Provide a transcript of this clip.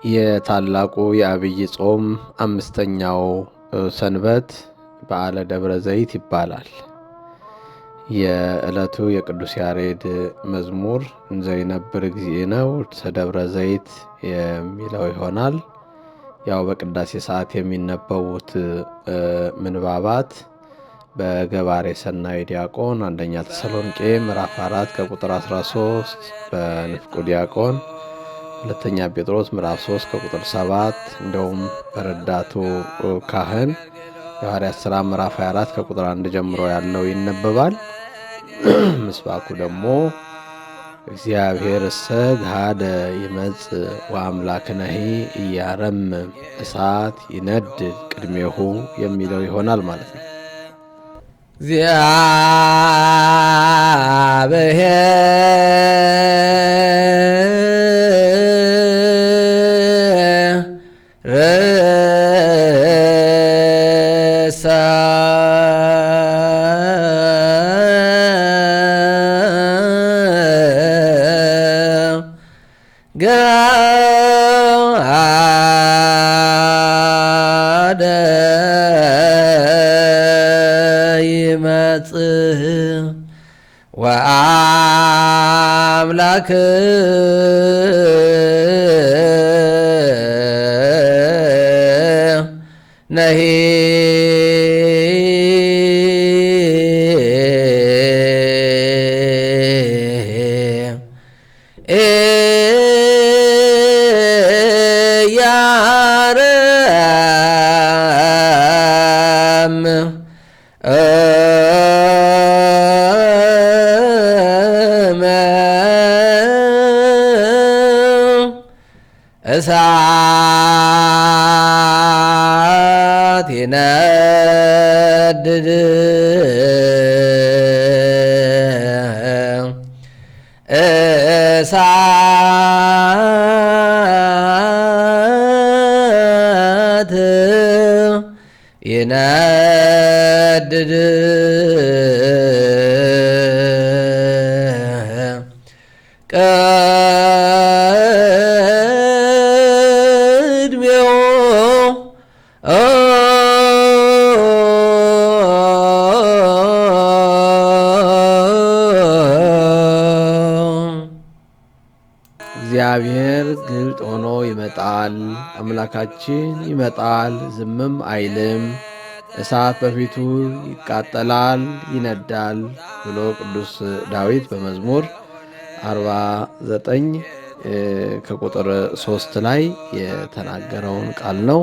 የታላቁ የዐቢይ ጾም አምስተኛው ሰንበት በዓለ ደብረ ዘይት ይባላል። የዕለቱ የቅዱስ ያሬድ መዝሙር እንዘ ይነብር እግዚእነ ውእቱ ደብረ ዘይት የሚለው ይሆናል። ያው በቅዳሴ ሰዓት የሚነበቡት ምንባባት በገባሬ ሰናይ ዲያቆን አንደኛ ተሰሎንቄ ምዕራፍ 4 ከቁጥር 13፣ በንፍቁ ዲያቆን ሁለተኛ ጴጥሮስ ምዕራፍ 3 ከቁጥር 7፣ እንደውም በረዳቱ ካህን የሐዋርያት ሥራ ምዕራፍ 24 ከቁጥር 1 ጀምሮ ያለው ይነበባል። ምስባኩ ደግሞ እግዚአብሔር እሰ ገሃደ ይመጽእ ወአምላክነሂ ኢያረምም እሳት ይነድድ ቅድሜሁ የሚለው ይሆናል ማለት ነው። ገሃደ ይመጽእ ወአምላክነሂ እሳት ይነድድ እሳት ይነድድ ቅድሜሁ እግዚአብሔር ግልጥ ሆኖ ይመጣል፣ አምላካችን ይመጣል፣ ዝምም አይልም፣ እሳት በፊቱ ይቃጠላል፣ ይነዳል ብሎ ቅዱስ ዳዊት በመዝሙር 49 ከቁጥር 3 ላይ የተናገረውን ቃል ነው።